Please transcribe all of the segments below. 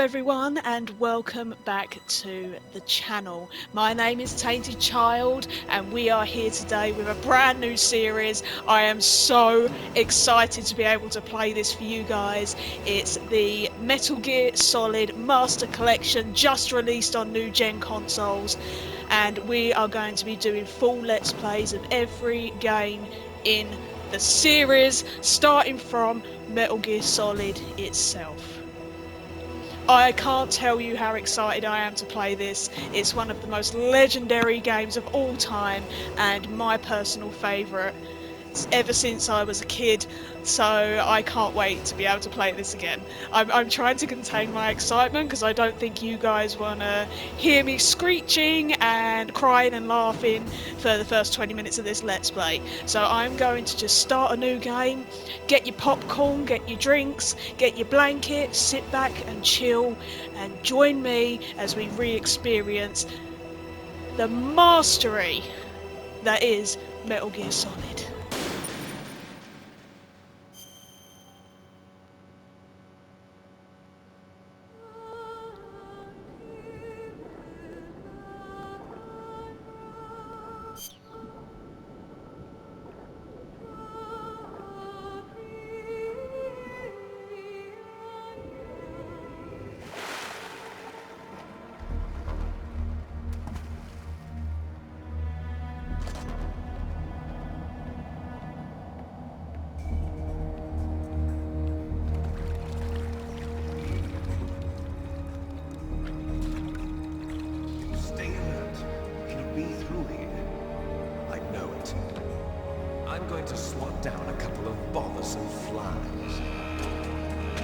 everyone, and welcome back to the channel. My name is Tainted Child, and we are here today with a brand new series. I am so excited to be able to play this for you guys. It's the Metal Gear Solid Master Collection, just released on new gen consoles, and we are going to be doing full Let's Plays of every game in the series, starting from Metal Gear Solid itself. I can't tell you how excited I am to play this. It's one of the most legendary games of all time and my personal favourite ever since I was a kid, so I can't wait to be able to play this again. I'm trying to contain my excitement because I don't think you guys want to hear me screeching and crying and laughing for the first 20 minutes of this Let's Play. So I'm going to just start a new game, get your popcorn, get your drinks, get your blanket, sit back and chill, and join me as we re-experience the mastery that is Metal Gear Solid.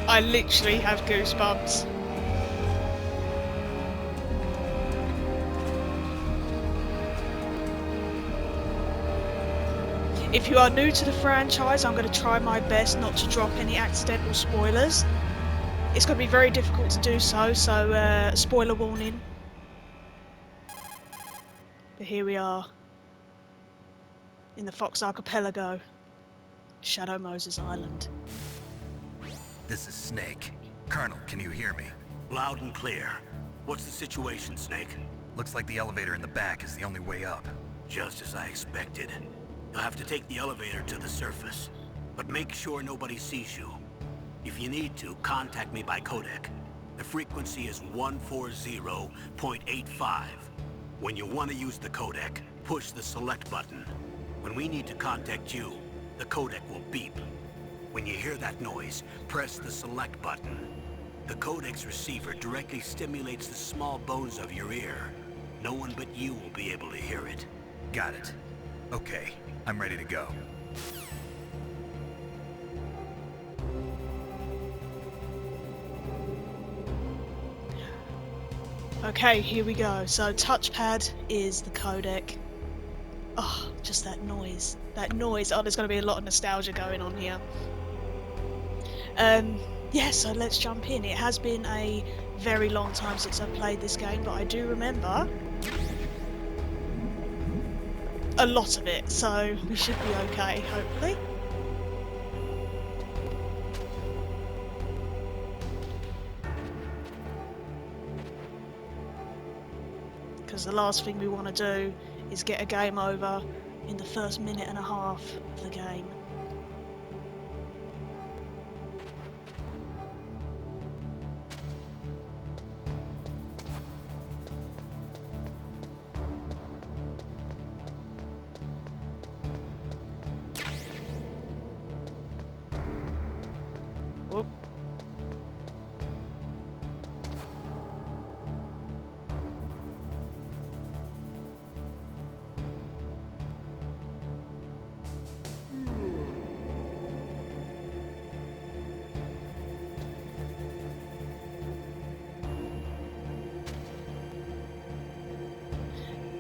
I literally have goosebumps. If you are new to the franchise, I'm going to try my best not to drop any accidental spoilers. It's going to be very difficult to do so, spoiler warning. But here we are, in the Fox Archipelago, Shadow Moses Island. This is Snake. Colonel, can you hear me? Loud and clear. What's the situation, Snake? Looks like the elevator in the back is the only way up. Just as I expected. You'll have to take the elevator to the surface, but make sure nobody sees you. If you need to, contact me by codec. The frequency is 140.85. When you want to use the codec, push the select button. When we need to contact you, the codec will beep. When you hear that noise, press the select button. The codec's receiver directly stimulates the small bones of your ear. No one but you will be able to hear it. Got it. Okay, I'm ready to go. Okay, here we go. So touchpad is the codec. Oh, just that noise. That noise. Oh, there's going to be a lot of nostalgia going on here. Yeah, so let's jump in. It has been a very long time since I've played this game, but I do remember a lot of it, so we should be okay, hopefully. Because the last thing we want to do is get a game over in the first minute and a half of the game. Whoop.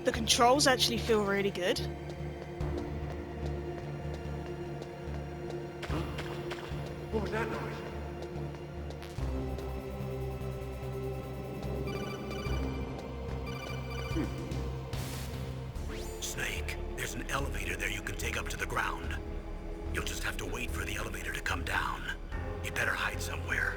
The controls actually feel really good. What was that noise? Snake, there's an elevator there you can take up to the ground. You'll just have to wait for the elevator to come down. You better hide somewhere.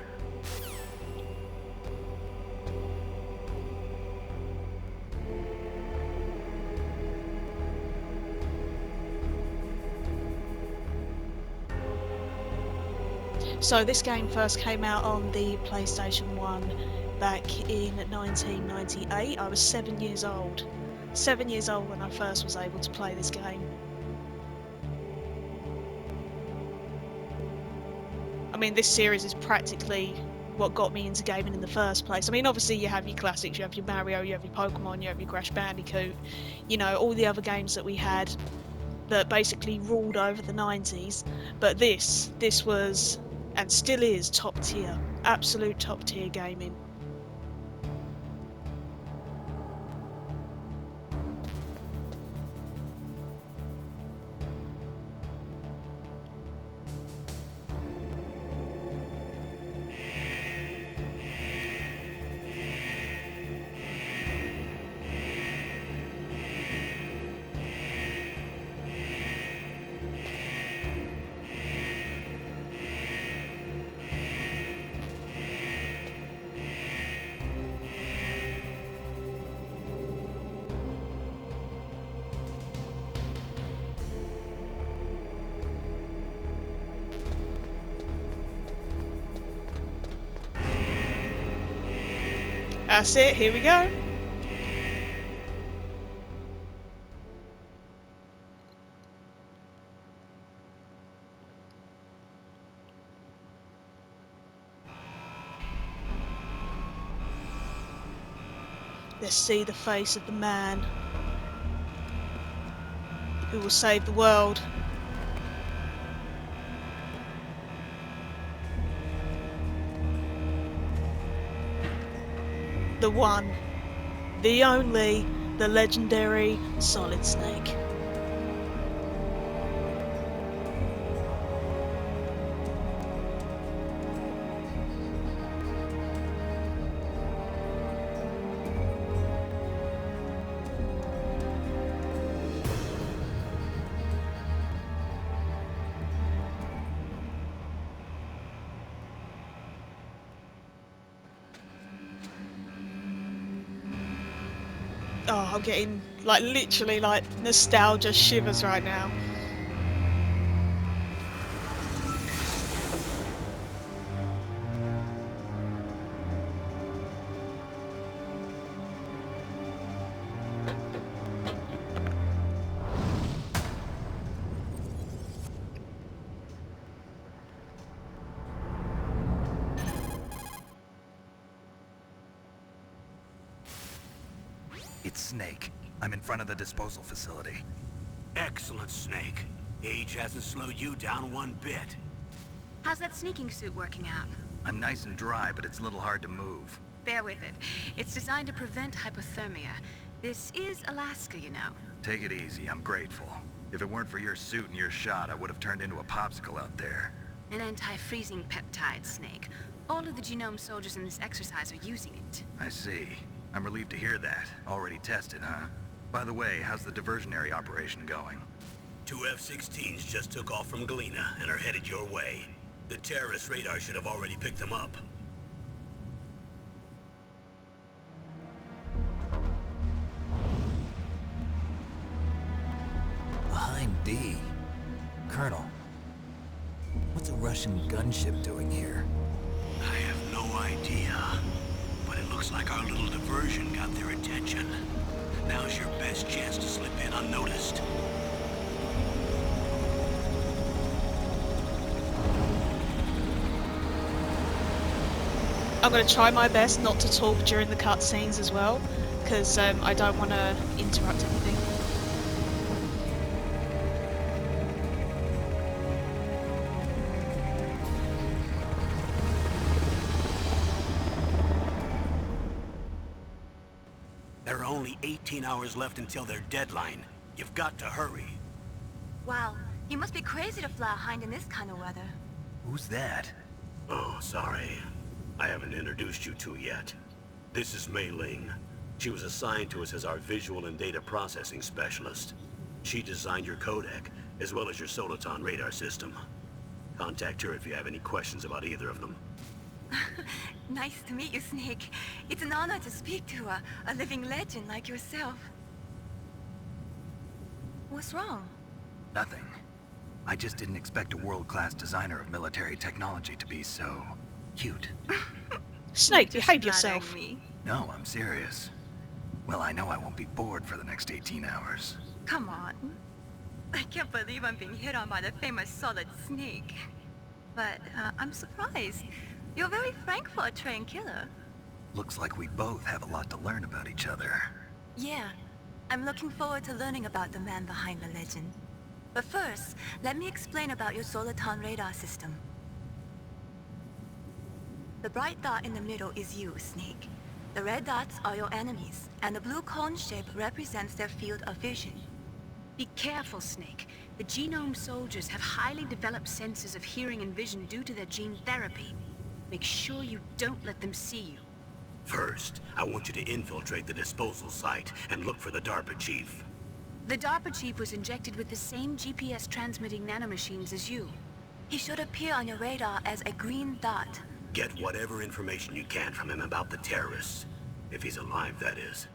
So this game first came out on the PlayStation 1 back in 1998. I was 7 years old. 7 years old when I first was able to play this game. I mean, this series is practically what got me into gaming in the first place. I mean, obviously you have your classics, you have your Mario, you have your Pokemon, you have your Crash Bandicoot, you know, all the other games that we had that basically ruled over the 90s. But this was, and still is, top tier. Absolute top tier gaming. That's it, here we go. Let's see the face of the man who will save the world. The one, the only, the legendary Solid Snake. Oh, I'm getting, like, literally, like, nostalgia shivers right now. It's Snake. I'm in front of the disposal facility. Excellent, Snake. Age hasn't slowed you down one bit. How's that sneaking suit working out? I'm nice and dry, but it's a little hard to move. Bear with it. It's designed to prevent hypothermia. This is Alaska, you know. Take it easy, I'm grateful. If it weren't for your suit and your shot, I would have turned into a popsicle out there. An anti-freezing peptide, Snake. All of the genome soldiers in this exercise are using it. I see. I'm relieved to hear that. Already tested, huh? By the way, how's the diversionary operation going? 2 F-16s just took off from Galena and are headed your way. The terrorist radar should have already picked them up. Behind D. Colonel, what's a Russian gunship doing here? I have no idea. But it looks like our little diversion got their attention. Now's your best chance to slip in unnoticed. I'm going to try my best not to talk during the cutscenes as well, because I don't want to interrupt anything. There are only 18 hours left until their deadline. You've got to hurry. Wow, you must be crazy to fly a hind in this kind of weather. Who's that? Oh, sorry. I haven't introduced you to yet. This is Mei Ling. She was assigned to us as our visual and data processing specialist. She designed your codec, as well as your Soliton radar system. Contact her if you have any questions about either of them. Nice to meet you, Snake. It's an honor to speak to a living legend like yourself. What's wrong? Nothing. I just didn't expect a world-class designer of military technology to be so... cute. Snake, Just behave flattering yourself. me. No, I'm serious. Well, I know I won't be bored for the next 18 hours. Come on. I can't believe I'm being hit on by the famous solid Snake. But I'm surprised. You're very frank for a trained killer. Looks like we both have a lot to learn about each other. Yeah, I'm looking forward to learning about the man behind the legend. But first, let me explain about your Soliton radar system. The bright dot in the middle is you, Snake. The red dots are your enemies, and the blue cone shape represents their field of vision. Be careful, Snake. The genome soldiers have highly developed senses of hearing and vision due to their gene therapy. Make sure you don't let them see you. First, I want you to infiltrate the disposal site and look for the DARPA chief. The DARPA chief was injected with the same GPS transmitting nanomachines as you. He should appear on your radar as a green dot. Get whatever information you can from him about the terrorists. If he's alive, that is.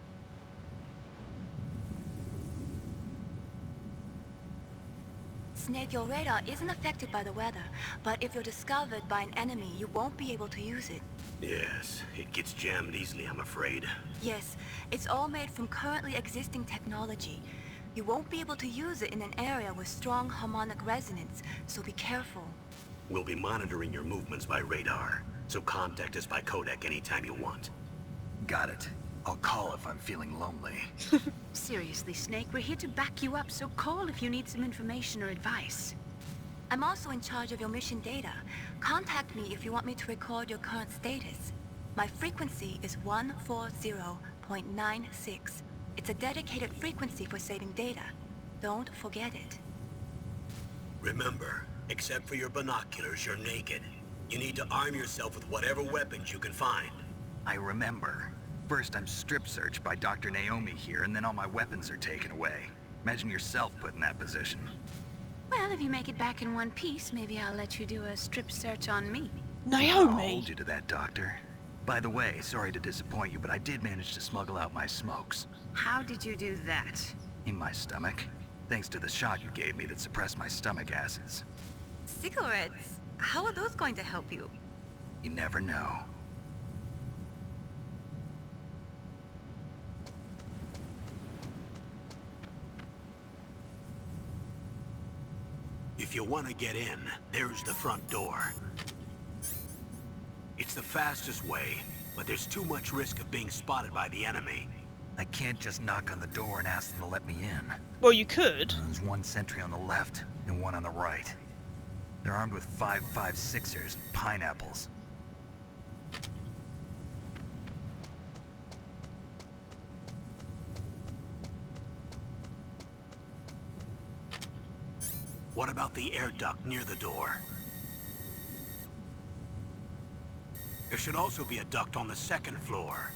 Snake, your radar isn't affected by the weather, but if you're discovered by an enemy, you won't be able to use it. Yes, it gets jammed easily, I'm afraid. Yes, it's all made from currently existing technology. You won't be able to use it in an area with strong harmonic resonance, so be careful. We'll be monitoring your movements by radar, so contact us by codec anytime you want. Got it. I'll call if I'm feeling lonely. Seriously, Snake, we're here to back you up, so call if you need some information or advice. I'm also in charge of your mission data. Contact me if you want me to record your current status. My frequency is 140.96. It's a dedicated frequency for saving data. Don't forget it. Remember, except for your binoculars, you're naked. You need to arm yourself with whatever weapons you can find. I remember. First, I'm strip searched by Dr. Naomi here, and then all my weapons are taken away. Imagine yourself put in that position. Well, if you make it back in one piece, maybe I'll let you do a strip search on me. I'll Naomi! hold you to that, Doctor. By the way, sorry to disappoint you, but I did manage to smuggle out my smokes. How did you do that? In my stomach. Thanks to the shot you gave me that suppressed my stomach acids. Cigarettes? How are those going to help you? You never know. If you want to get in, there's the front door. It's the fastest way, but there's too much risk of being spotted by the enemy. I can't just knock on the door and ask them to let me in. Well, you could. There's one sentry on the left and one on the right. They're armed with 5.56ers and pineapples. What about the air duct near the door? There should also be a duct on the second floor.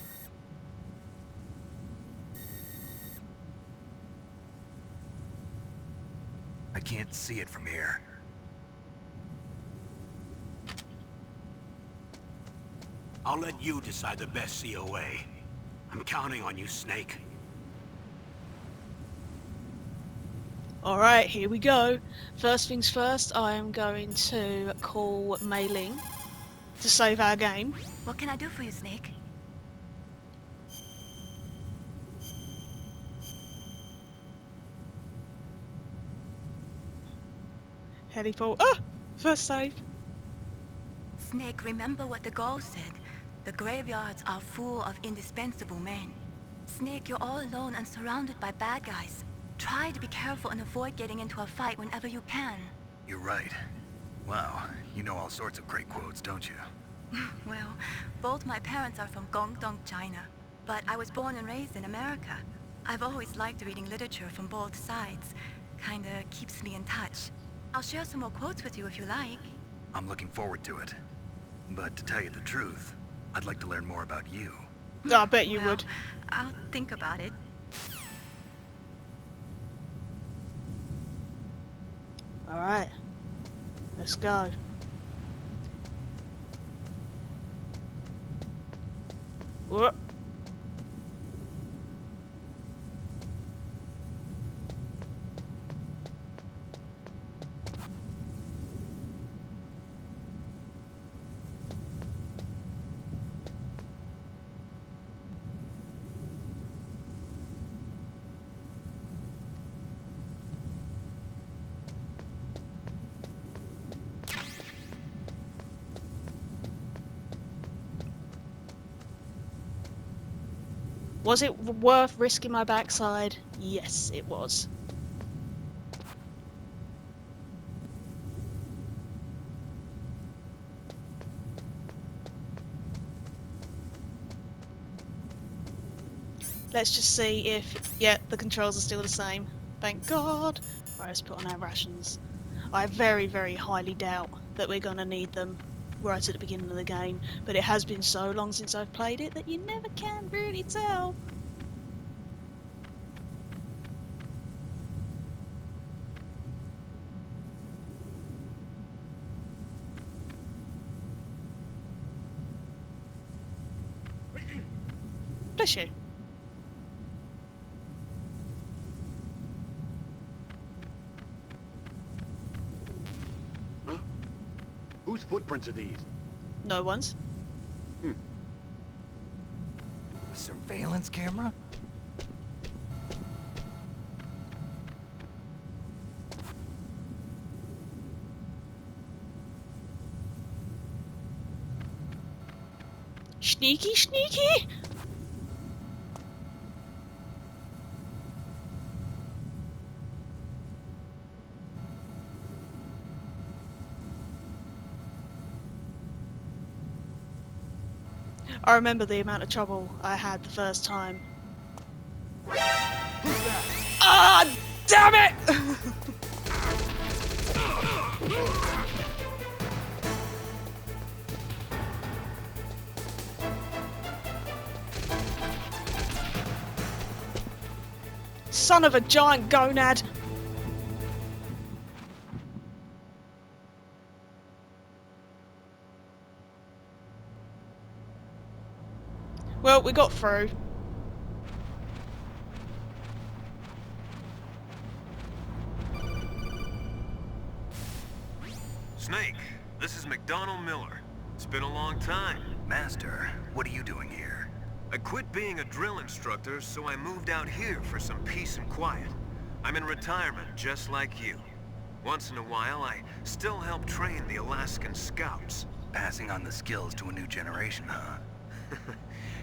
I can't see it from here. I'll let you decide the best COA. I'm counting on you, Snake. Alright, here we go. First things first, I am going to call Mei Ling to save our game. What can I do for you, Snake? Heliport. Ah! First save. Snake, remember what the goal said. The graveyards are full of indispensable men. Snake, you're all alone and surrounded by bad guys. Try to be careful and avoid getting into a fight whenever you can. You're right. Wow, you know all sorts of great quotes, don't you? Well, both my parents are from Guangdong, China. But I was born and raised in America. I've always liked reading literature from both sides. Kinda keeps me in touch. I'll share some more quotes with you if you like. I'm looking forward to it. But to tell you the truth, I'd like to learn more about you. Oh, I bet you Well, would. I'll think about it. Alright. Let's go. Whoop. Was it worth risking my backside? Yes, it was. Let's just see if, yeah, the controls are still the same. Thank God. Right, let's put on our rations. I very, very highly doubt that we're going to need them right at the beginning of the game, but it has been so long since I've played it that you never can really tell. Bless you. Huh? Whose footprints are these? No one's. A surveillance camera? Sneaky, sneaky! I remember the amount of trouble I had the first time. Ah, damn it! Son of a giant gonad! Well, we got through. Snake, this is McDonald Miller. It's been a long time. Master, what are you doing here? I quit being a drill instructor, so I moved out here for some peace and quiet. I'm in retirement, just like you. Once in a while, I still help train the Alaskan Scouts. Passing on the skills to a new generation, huh?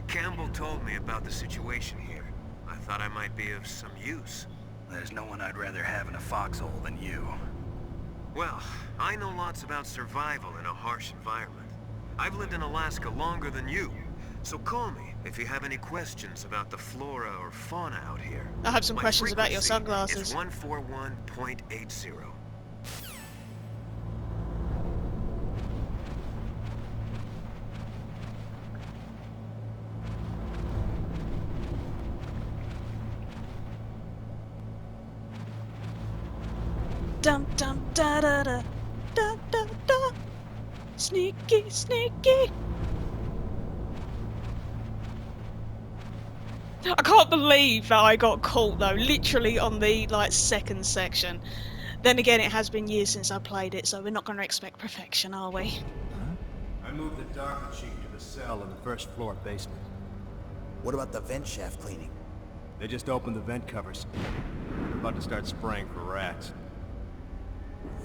Campbell told me about the situation here. I thought I might be of some use. There's no one I'd rather have in a foxhole than you. Well, I know lots about survival in a harsh environment. I've lived in Alaska longer than you, so call me if you have any questions about the flora or fauna out here. I have some My questions about your frequency sunglasses. is 141.80. Dum dum da da da da da da. Sneaky, sneaky. I can't believe that I got caught though, literally on the second section. Then again, it has been years since I played it, so we're not going to expect perfection, are we? I moved the dark chief to the cell in the first floor basement. What about the vent shaft cleaning? They just opened the vent covers. They're about to start spraying for rats.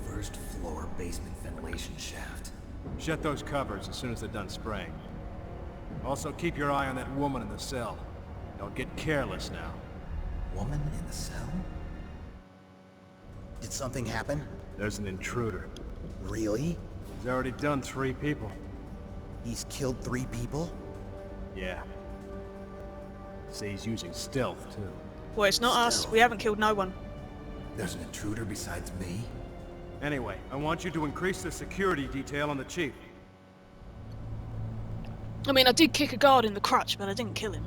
First floor basement ventilation shaft. Shut those covers as soon as they're done spraying. Also, keep your eye on that woman in the cell. Don't get careless now. Woman in the cell? Did something happen? There's an intruder. Really? He's already done 3 people. He's killed 3 people? Yeah. See, he's using stealth, too. Well, it's not us. We haven't killed no one. There's an intruder besides me? Anyway, I want you to increase the security detail on the chief. I mean, I did kick a guard in the crotch, but I didn't kill him.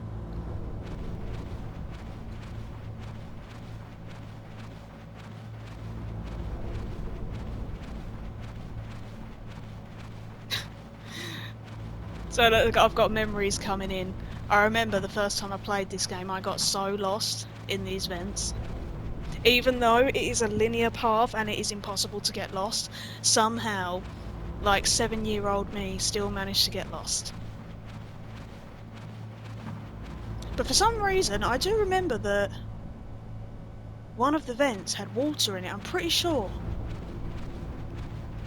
So look, I've got memories coming in. I remember the first time I played this game, I got so lost in these vents. Even though it is a linear path and it is impossible to get lost, somehow, 7-year-old me still managed to get lost. But for some reason, I do remember that one of the vents had water in it, I'm pretty sure.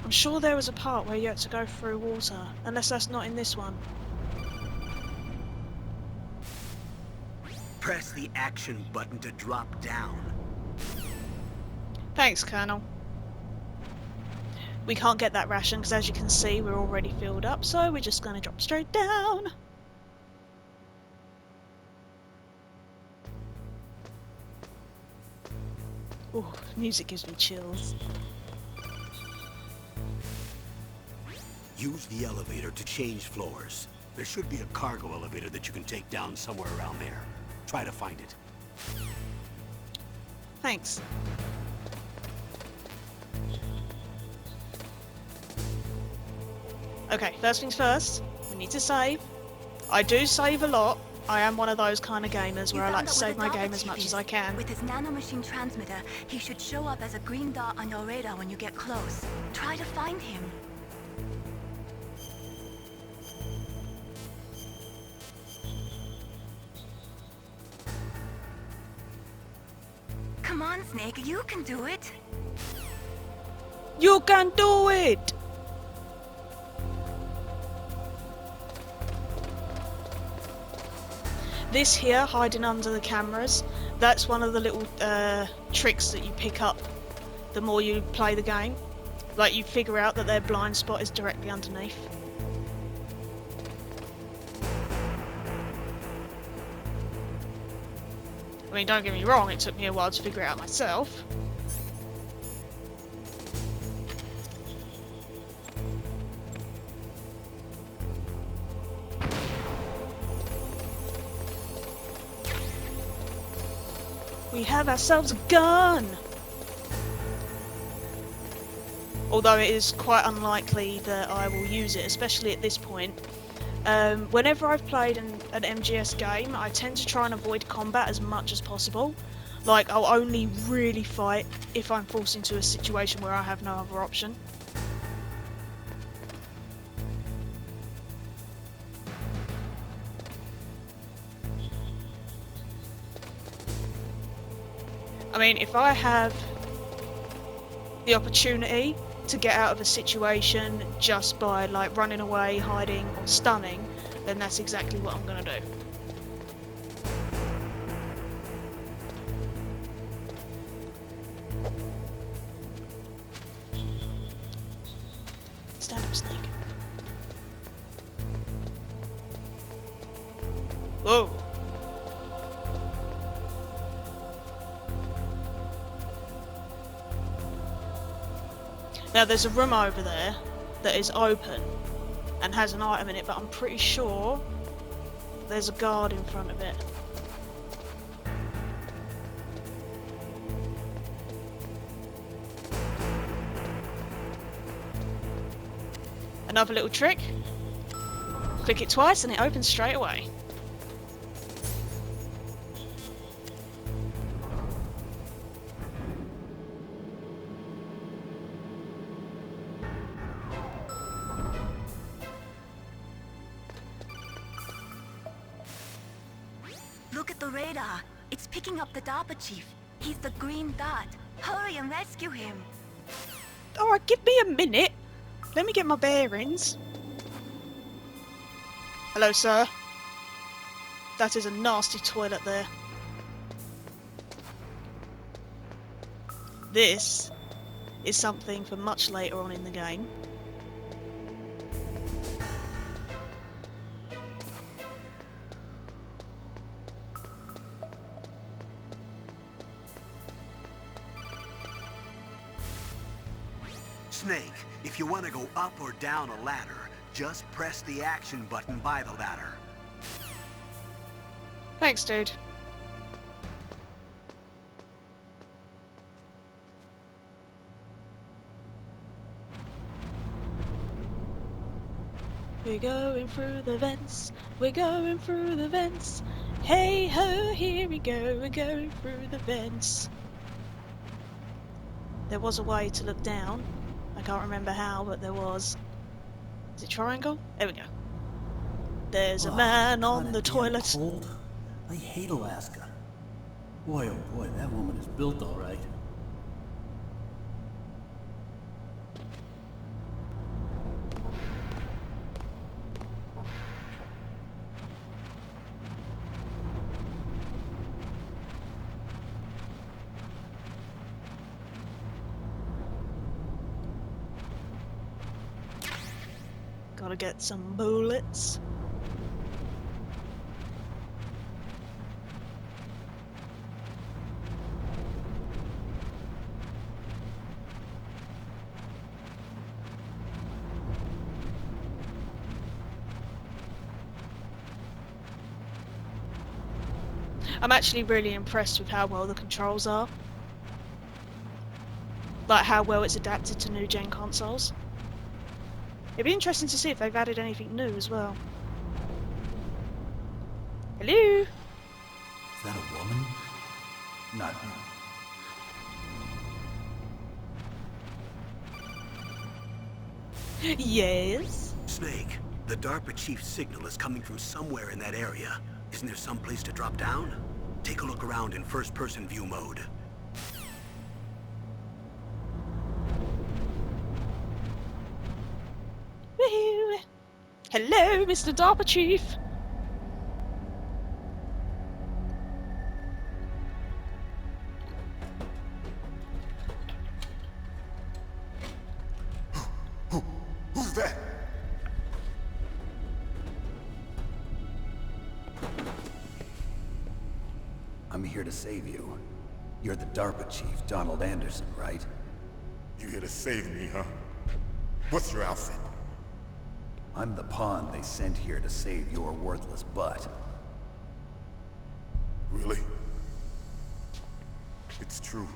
I'm sure there was a part where you had to go through water, unless that's not in this one. Press the action button to drop down. Thanks, Colonel. We can't get that ration because, as you can see, we're already filled up, so we're just going to drop straight down. Ooh, music gives me chills. Use the elevator to change floors. There should be a cargo elevator that you can take down somewhere around there. Try to find it. Thanks. Okay, first things first, we need to save. I do save a lot. I am one of those kind of gamers where I like to save my game as much as I can. With his nanomachine transmitter, he should show up as a green dot on your radar when you get close. Try to find him. Come on, Snake, you can do it. You can do it! This here, hiding under the cameras, that's one of the little tricks that you pick up the more you play the game. Like, you figure out that their blind spot is directly underneath. I mean, don't get me wrong, it took me a while to figure it out myself. We have ourselves a gun! Although it is quite unlikely that I will use it, especially at this point. Whenever I've played an MGS game, I tend to try and avoid combat as much as possible. Like, I'll only really fight if I'm forced into a situation where I have no other option. I mean, if I have the opportunity to get out of a situation just by, like, running away, hiding, or stunning, then that's exactly what I'm gonna do. Stand up, Snake. Whoa! Now there's a room over there that is open and has an item in it, but I'm pretty sure there's a guard in front of it. Another little trick. Click it twice and it opens straight away. Look at the radar. It's picking up the DARPA chief. He's the green dot. Hurry and rescue him. Alright, give me a minute. Let me get my bearings. Hello, sir. That is a nasty toilet there. This is something for much later on in the game. Snake, if you want to go up or down a ladder, just press the action button by the ladder. Thanks, dude. We're going through the vents. We're going through the vents. Hey ho, here we go. We're going through the vents. There was a way to look down. I can't remember how, but there was. Is it triangle? There we go. There's a man on the toilet. Cold. I hate Alaska. Boy, oh boy, that woman is built all right. Gotta get some bullets. I'm actually really impressed with how well the controls are. Like how well it's adapted to new gen consoles. It'd be interesting to see if they've added anything new as well. Hello? Is that a woman? Not... Yes? Snake, the DARPA chief's signal is coming from somewhere in that area. Isn't there some place to drop down? Take a look around in first-person view mode. Woohoo! Hello, Mr. DARPA Chief! Who's that? I'm here to save you. You're the DARPA chief, Donald Anderson, right? You here to save me, huh? What's your outfit? I'm the pawn they sent here to save your worthless butt. Really? It's true.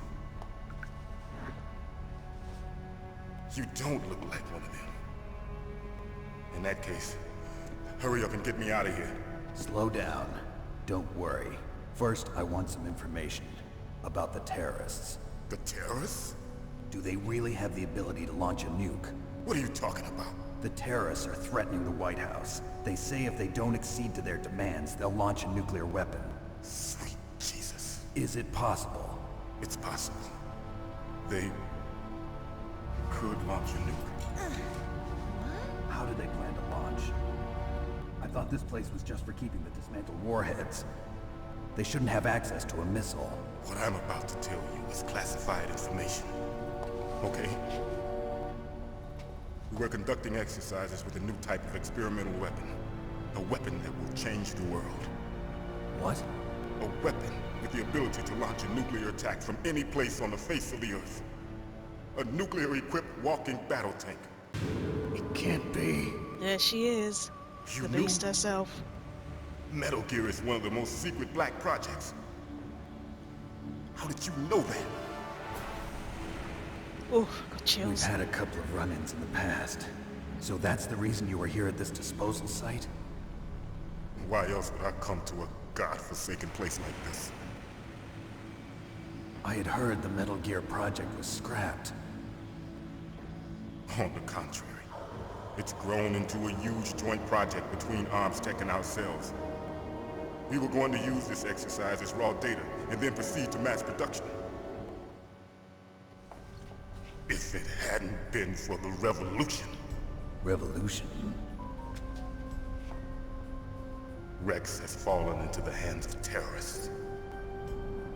You don't look like one of them. In that case, hurry up and get me out of here. Slow down. Don't worry. First, I want some information about the terrorists. The terrorists? Do they really have the ability to launch a nuke? What are you talking about? The terrorists are threatening the White House. They say if they don't accede to their demands, they'll launch a nuclear weapon. Sweet Jesus. Is it possible? It's possible. They could launch a nuke. How do they plan to launch? I thought this place was just for keeping the dismantled warheads. They shouldn't have access to a missile. What I'm about to tell you is classified information. Okay? We were conducting exercises with a new type of experimental weapon. A weapon that will change the world. What? A weapon with the ability to launch a nuclear attack from any place on the face of the Earth. A nuclear-equipped walking battle tank. It can't be. There she is. You The knew? beast herself. Metal Gear is one of the most secret black projects. How did you know that? Oh, got We've chills. had a couple of run-ins in the past. So that's the reason you were here at this disposal site? Why else would I come to a godforsaken place like this? I had heard the Metal Gear project was scrapped. On the contrary, it's grown into a huge joint project between Arms Tech and ourselves. We were going to use this exercise as raw data and then proceed to mass production. If it hadn't been for the revolution. Revolution? Rex has fallen into the hands of terrorists.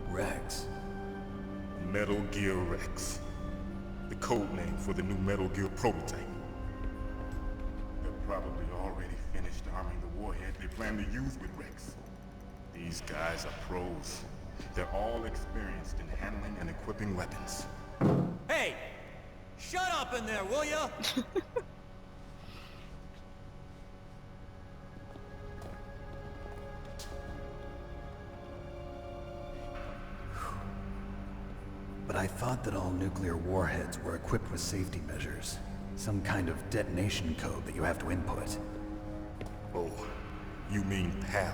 Rex? Metal Gear Rex. The code name for the new Metal Gear prototype. They're probably already finished arming the warhead they plan to use with Rex. These guys are pros. They're all experienced in handling and equipping weapons. Hey! Shut up in there, will ya? But I thought that all nuclear warheads were equipped with safety measures. Some kind of detonation code that you have to input. Oh, you mean PAL?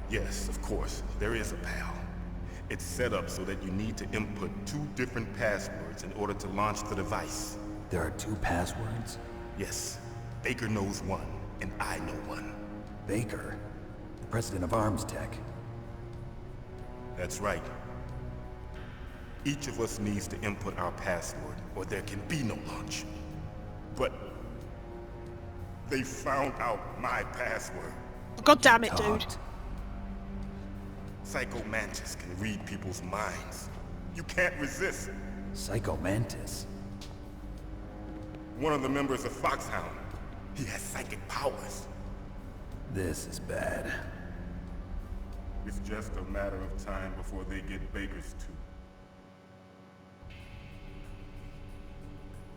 Yes, of course, there is a PAL. It's set up so that you need to input 2 different passwords in order to launch the device. There are 2 passwords? Yes, Baker knows one, and I know one. Baker? The president of Arms Tech? That's right. Each of us needs to input our password, or there can be no launch. But they found out my password. God damn it, dude. Psycho Mantis can read people's minds. You can't resist. Psycho Mantis? One of the members of Foxhound. He has psychic powers. This is bad. It's just a matter of time before they get Baker's too.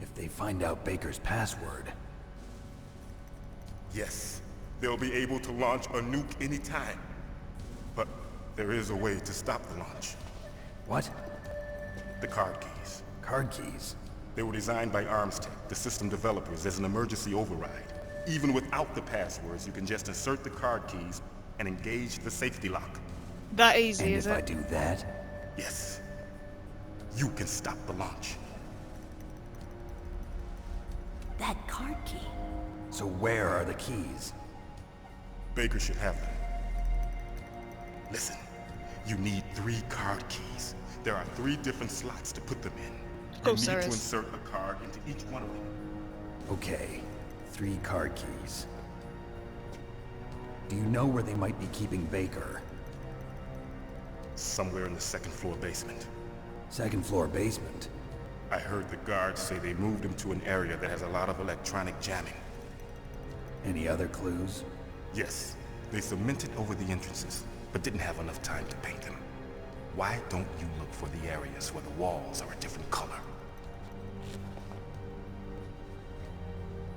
If they find out Baker's password... Yes, they'll be able to launch a nuke anytime. But there is a way to stop the launch. What? The card keys. Card keys? They were designed by ArmsTech, the system developers, as an emergency override. Even without the passwords, you can just insert the card keys and engage the safety lock. That easy, is it? And if I do that? Yes. You can stop the launch. That card key. So where are the keys? Baker should have them. Listen, you need 3 card keys. There are 3 different slots to put them in. Of course there You need to is. insert a card into each one of them. Okay, 3 card keys. Do you know where they might be keeping Baker? Somewhere in the 2nd floor basement. 2nd floor basement? I heard the guards say they moved him to an area that has a lot of electronic jamming. Any other clues? Yes, they cemented over the entrances, but didn't have enough time to paint them. Why don't you look for the areas where the walls are a different color?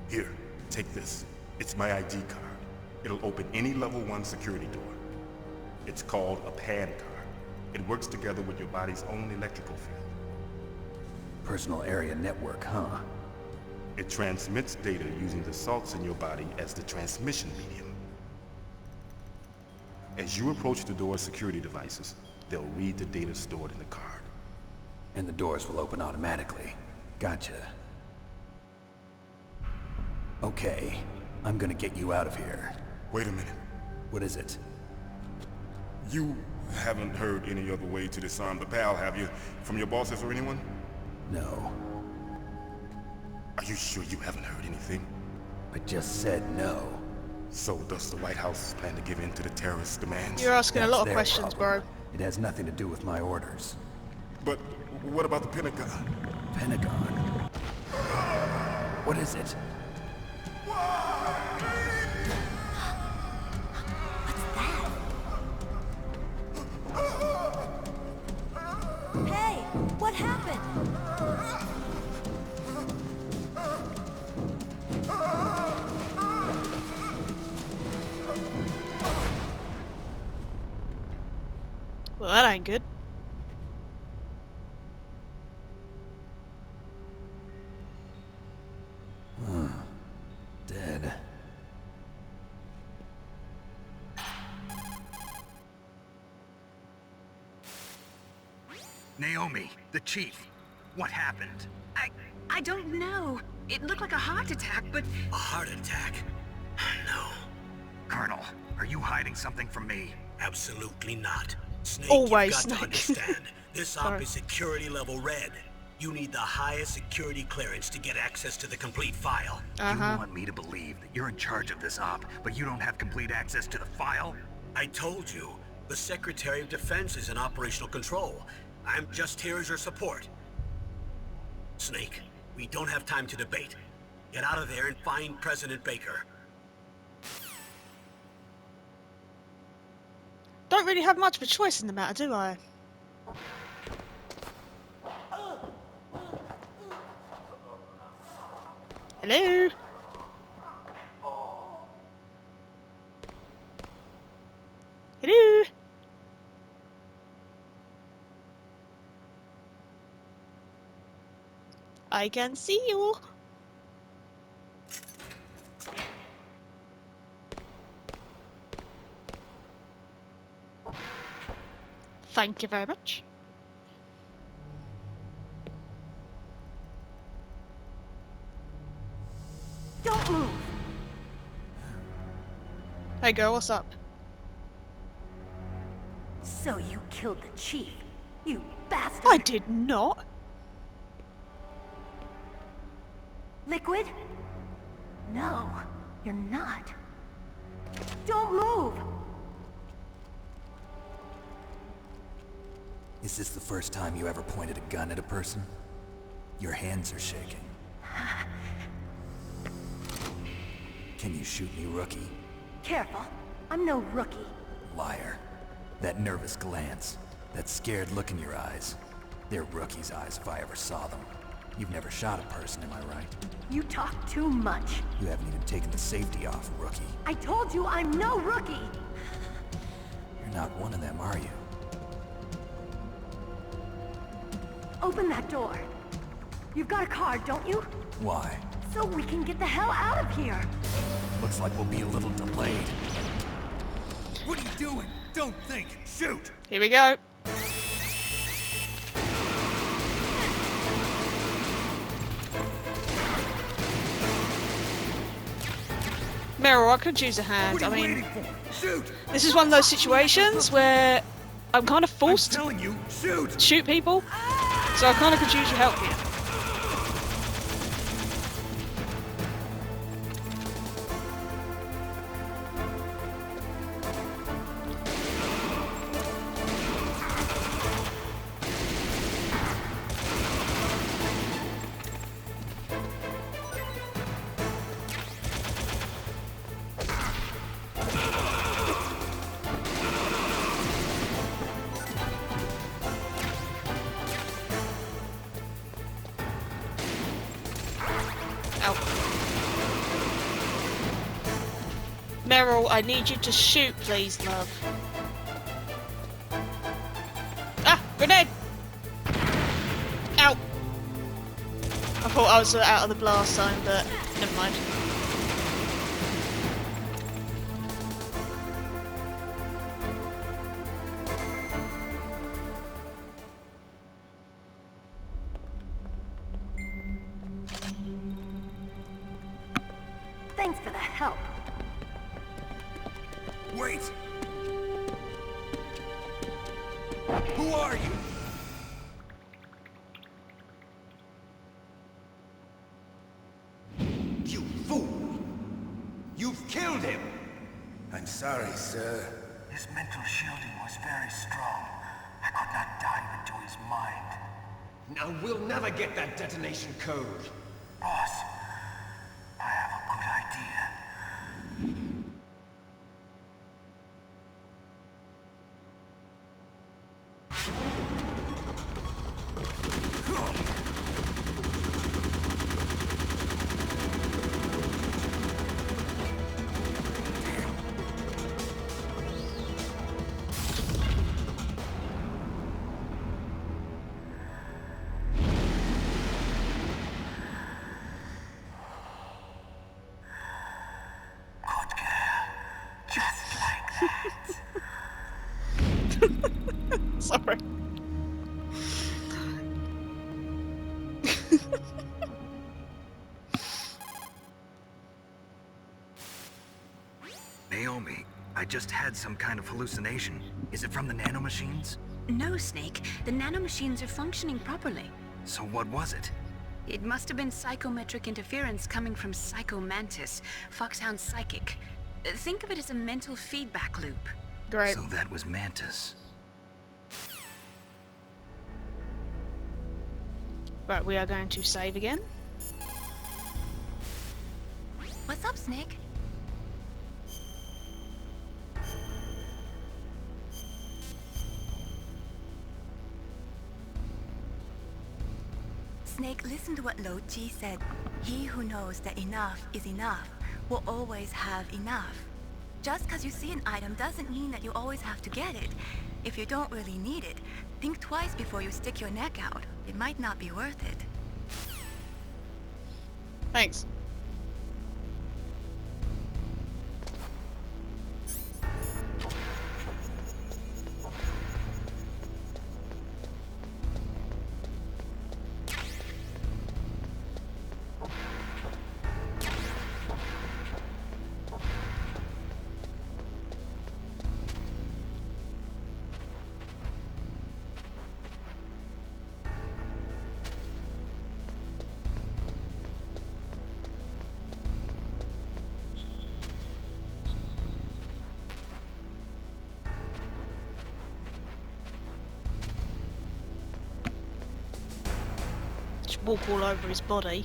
Here, take this. It's my ID card. It'll open any level 1 security door. It's called a PAN card. It works together with your body's own electrical field. Personal area network, huh? It transmits data using the salts in your body as the transmission medium. As you approach the door's security devices, they'll read the data stored in the card. And the doors will open automatically. Gotcha. Okay, I'm gonna get you out of here. Wait a minute. What is it? You haven't heard any other way to disarm the PAL, have you? From your bosses or anyone? No. Are you sure you haven't heard anything? I just said no. So does the White House plan to give in to the terrorists' demands? You're asking a lot of Their questions, problem. bro. It has nothing to do with my orders. But what about the Pentagon? Pentagon? What is it? What's that? Hey, what happened? Well, that ain't good. Dead. Naomi, the chief. What happened? I don't know. It looked like a heart attack, but... A heart attack? No, Colonel, are you hiding something from me? absolutely not. Snake, Always you've got Snake. to understand. This op Sorry. is security level red. You need the highest security clearance to get access to the complete file. You want me to believe that you're in charge of this op, but you don't have complete access to the file? I told you, the Secretary of Defense is in operational control. I'm just here as your support. Snake, we don't have time to debate. Get out of there and find President Baker. Don't really have much of a choice in the matter, do I? Hello? Hello? I can see you. Thank you very much. Don't move! Hey girl, what's up? So you killed the chief, you bastard! I did not. Liquid? No, you're not. Don't move! Is this the first time you ever pointed a gun at a person? Your hands are shaking. Can you shoot me, rookie? Careful. I'm no rookie. Liar. That nervous glance, that scared look in your eyes. They're rookie's eyes if I ever saw them. You've never shot a person, am I right? You talk too much. You haven't even taken the safety off, rookie. I told you I'm no rookie! You're not one of them, are you? Open that door. You've got a card, don't you? Why? So we can get the hell out of here. Looks like we'll be a little delayed. What are you doing? Don't think. Shoot! Here we go. Meryl, I could use a hand. I mean, this is one of those situations where I'm kind of forced to shoot people, so I kind of could use your help here. Meryl, I need you to shoot, please, love. Ah! Grenade! Ow! I thought I was out of the blast zone, but never mind. Thanks for the help. Wait! Who are you? You fool! You've killed him! I'm sorry, sir. His mental shielding was very strong. I could not dive into his mind. Now we'll never get that detonation code. Boss, I have a good idea. Sorry. Naomi, I just had some kind of hallucination. Is it from the nanomachines? No, Snake. The nanomachines are functioning properly. So what was it? It must have been psychometric interference coming from Psycho Mantis, Foxhound's psychic. Think of it as a mental feedback loop. Great. So that was Mantis. Right, we are going to save again. What's up, Snake? Snake, listen to what Lo Ji said. He who knows that enough is enough will always have enough. Just because you see an item doesn't mean that you always have to get it. If you don't really need it, think twice before you stick your neck out. It might not be worth it. Thanks. Walk all over his body.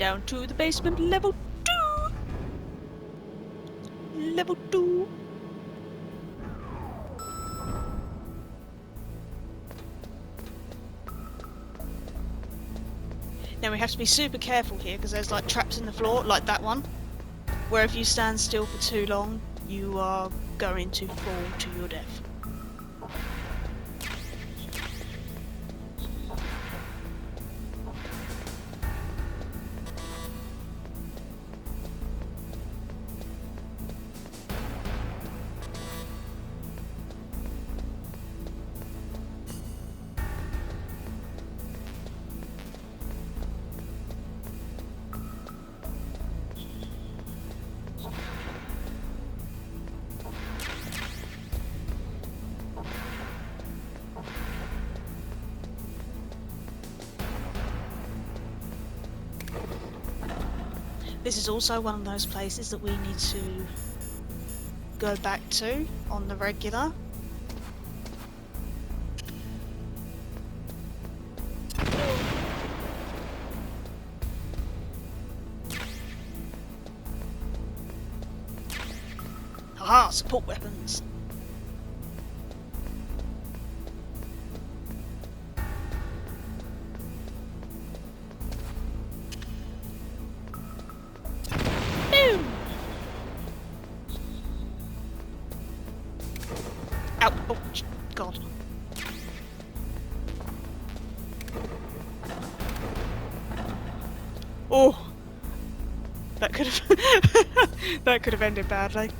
Down to the basement, level 2! Level 2! Now we have to be super careful here because there's like traps in the floor, like that one, where if you stand still for too long, you are going to fall to your death. This is also one of those places that we need to go back to on the regular. Aha! Support weapons! Ow! Oh, God. Oh! That could have... that could have ended badly.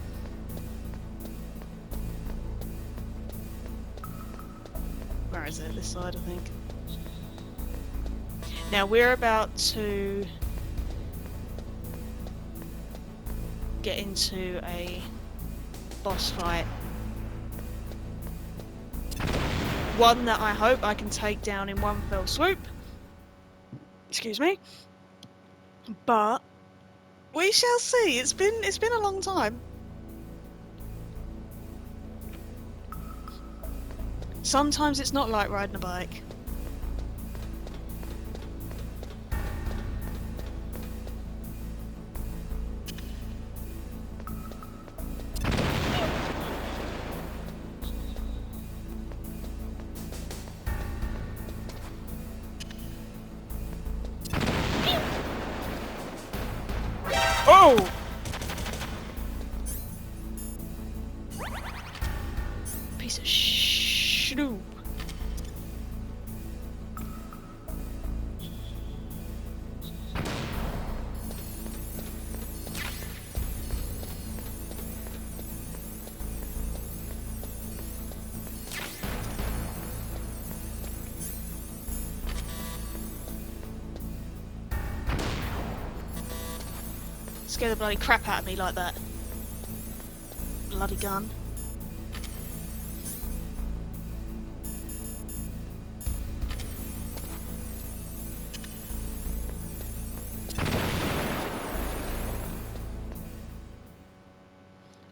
Where is it? This side, I think. Now we're about to get into a boss fight. One that I hope I can take down in one fell swoop. Excuse me. But we shall see. It's been a long time. Sometimes it's not like riding a bike. Oh! Piece of shnoop. Scare the bloody crap out of me like that. Bloody gun.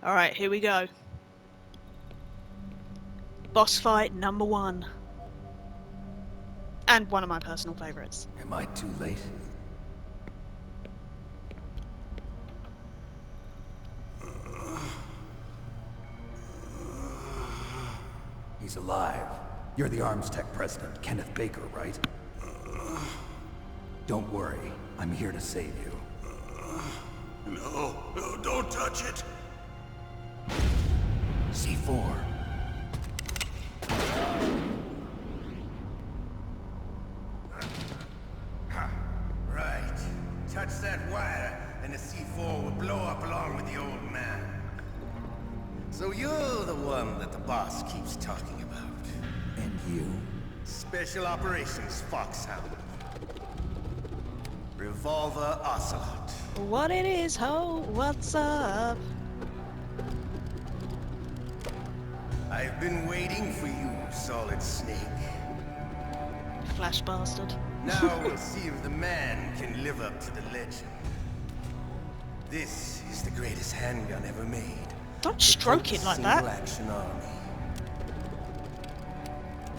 Alright, here we go. Boss fight number 1. And one of my personal favourites. Am I too late? He's alive. You're the Arms Tech president, Kenneth Baker, right? Don't worry. I'm here to save you. No, don't touch it! C4. Right. Touch that wire, and the C4 will blow up along with the old man. So you're the one that the boss keeps talking about. And you? Special Operations Foxhound. Revolver Ocelot. What it is, ho? What's up? I've been waiting for you, Solid Snake. Flash bastard. Now we'll see if the man can live up to the legend. This is the greatest handgun ever made. Don't stroke it like that. Single-action army.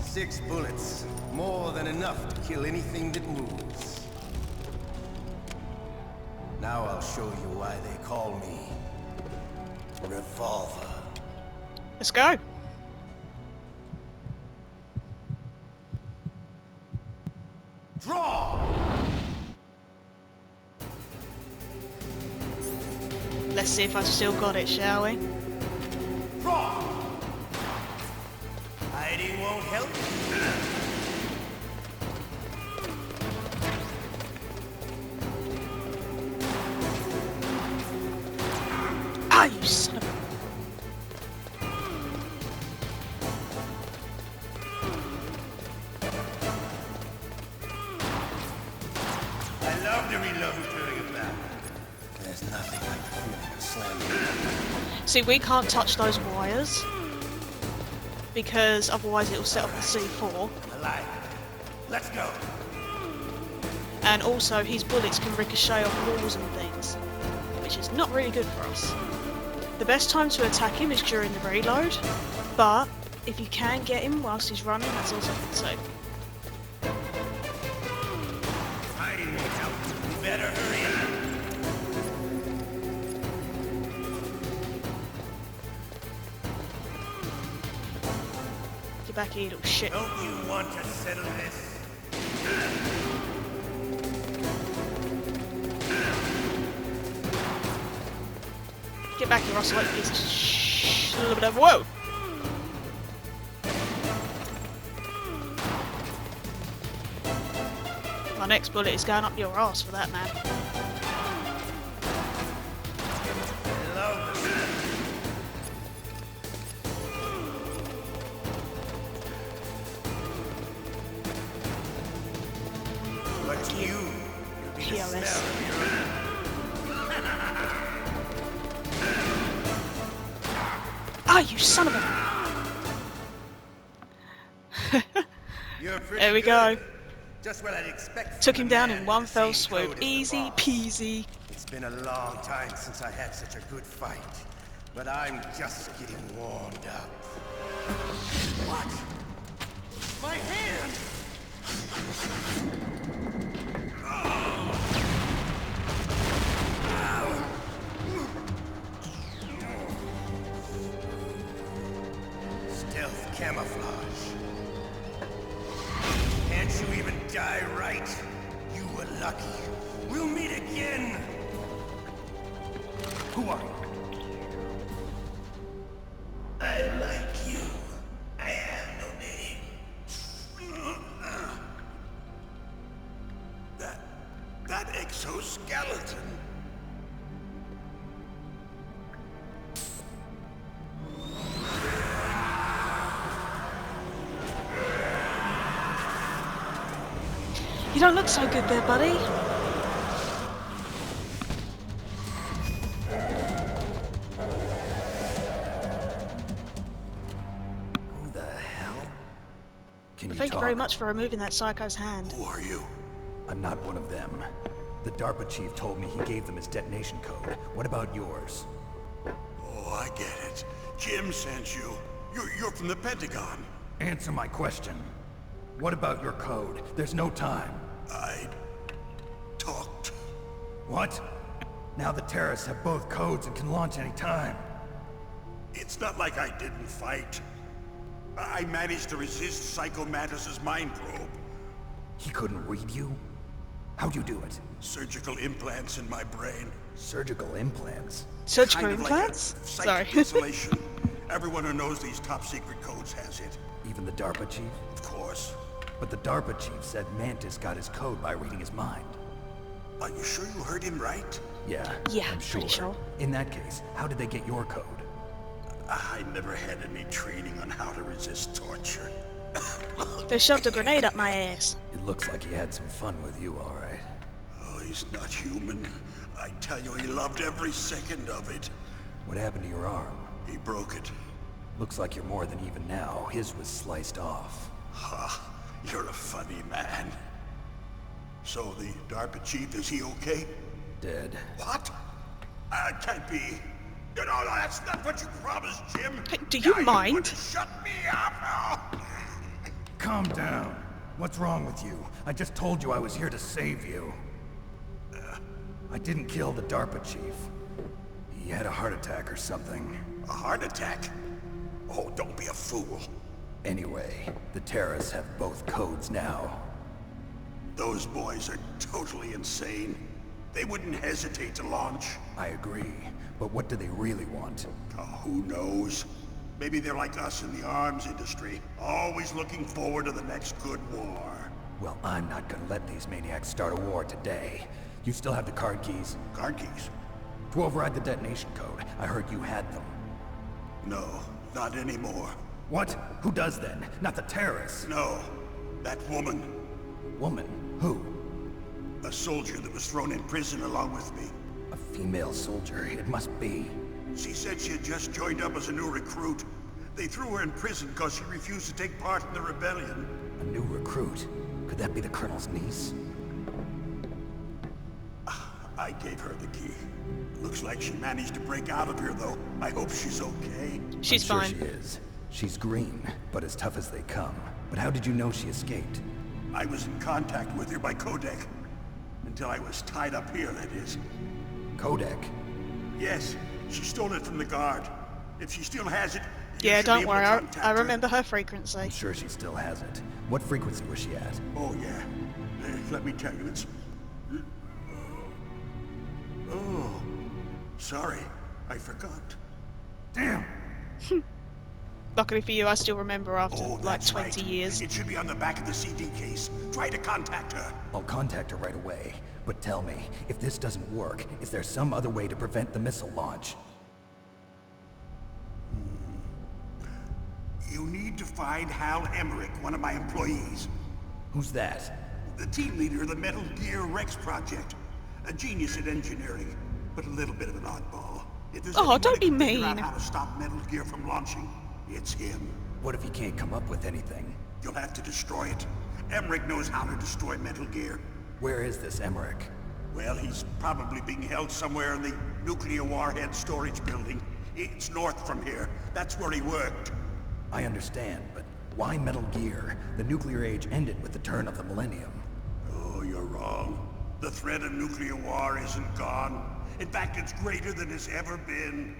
6 bullets, more than enough to kill anything that moves. Now I'll show you why they call me Revolver. Let's go. Draw! Let's see if I've still got it, shall we? Draw! Hiding won't help. Ah, you son of a... I love the reload during a battle. There's nothing like the feeling of slamming. See, we can't touch those wires because otherwise it'll set off the C4. I like it. Let's go. And also his bullets can ricochet off walls and things, which is not really good for us. The best time to attack him is during the reload, but if you can get him whilst he's running, that's also good too. Hiding won't help. You better hurry up. Get back here, you little shit. Don't you want to settle this? Get back here, Ocelot, you piece of shh. A little bit of whoa! My next bullet is going up your ass for that, man. Love this. But you'll be the POS. smell of your own. Ah, you son of a... You're pretty There we good. go. Just what I'd expect. Took from him a down man in with one the fell same swoop. code as the Easy boss. peasy. It's been a long time since I had such a good fight, but I'm just getting warmed up. What? My hand! Stealth camouflage. Can't you even die right? You were lucky. We'll meet again! Who are you? I like you. I have no name. That exoskeleton. You don't look so good there, buddy. Who the hell? Can you Thank you talk? very much for removing that psycho's hand. Who are you? I'm not one of them. The DARPA chief told me he gave them his detonation code. What about yours? Oh, I get it. Jim sent you. You're from the Pentagon. Answer my question. What about your code? There's no time. I talked. What? Now the terrorists have both codes and can launch any time. It's not like I didn't fight. I managed to resist Psycho Mantis's mind probe. He couldn't read you? How'd you do it? Surgical implants in my brain. Surgical implants? Surgical Kind of implants? Like Sorry. psychic insulation. Everyone who knows these top secret codes has it. Even the DARPA chief? Of course. But the DARPA chief said Mantis got his code by reading his mind. Are you sure you heard him right? Yeah, Yeah, I'm pretty sure. In that case, how did they get your code? I never had any training on how to resist torture. They shoved a grenade up my ass. It looks like he had some fun with you, all right. Oh, he's not human. I tell you, he loved every second of it. What happened to your arm? He broke it. Looks like you're more than even now. His was sliced off. Ha, you're a funny man. So the DARPA chief, is he okay? Dead. What? Can't be. You know, that's not what you promised, Jim. Hey, do you mind? wouldn't shut me up. Calm down. What's wrong with you? I just told you I was here to save you. I didn't kill the DARPA chief. He had a heart attack or something. A heart attack? Oh, don't be a fool. Anyway, the terrorists have both codes now. Those boys are totally insane. They wouldn't hesitate to launch. I agree, but what do they really want? Oh, who knows? Maybe they're like us in the arms industry, always looking forward to the next good war. Well, I'm not gonna let these maniacs start a war today. You still have the card keys? Card keys? To override the detonation code. I heard you had them. No, not anymore. What? Who does then? Not the terrorists? No, that woman. Woman? Who? A soldier that was thrown in prison along with me. A female soldier, it must be. She said she had just joined up as a new recruit. They threw her in prison because she refused to take part in the rebellion. A new recruit? Could that be the Colonel's niece? I gave her the key. Looks like she managed to break out of here, though. I hope she's okay. She's I'm fine. sure she is. She's green, but as tough as they come. But how did you know she escaped? I was in contact with her by codec. Until I was tied up here, that is. Codec? Yes, she stole it from the guard. If she still has it, yeah, don't worry, I remember her frequency. I'm sure she still has it. What frequency was she at? Oh, yeah. Let me tell you, it's... Oh, sorry, I forgot. Damn! Luckily for you, I still remember after like that's 20 right. years. It should be on the back of the CD case. Try to contact her. I'll contact her right away. But tell me, if this doesn't work, is there some other way to prevent the missile launch? You need to find Hal Emmerich, one of my employees. Who's that? The team leader of the Metal Gear Rex project. A genius at engineering, but a little bit of an oddball. If there's anyone don't who be can figure mean. out how to stop Metal Gear from launching, it's him. What if he can't come up with anything? You'll have to destroy it. Emmerich knows how to destroy Metal Gear. Where is this Emmerich? Well, he's probably being held somewhere in the nuclear warhead storage building. It's north from here. That's where he worked. I understand, but why Metal Gear? The nuclear age ended with the turn of the millennium. Oh, you're wrong. The threat of nuclear war isn't gone. In fact, it's greater than it's ever been.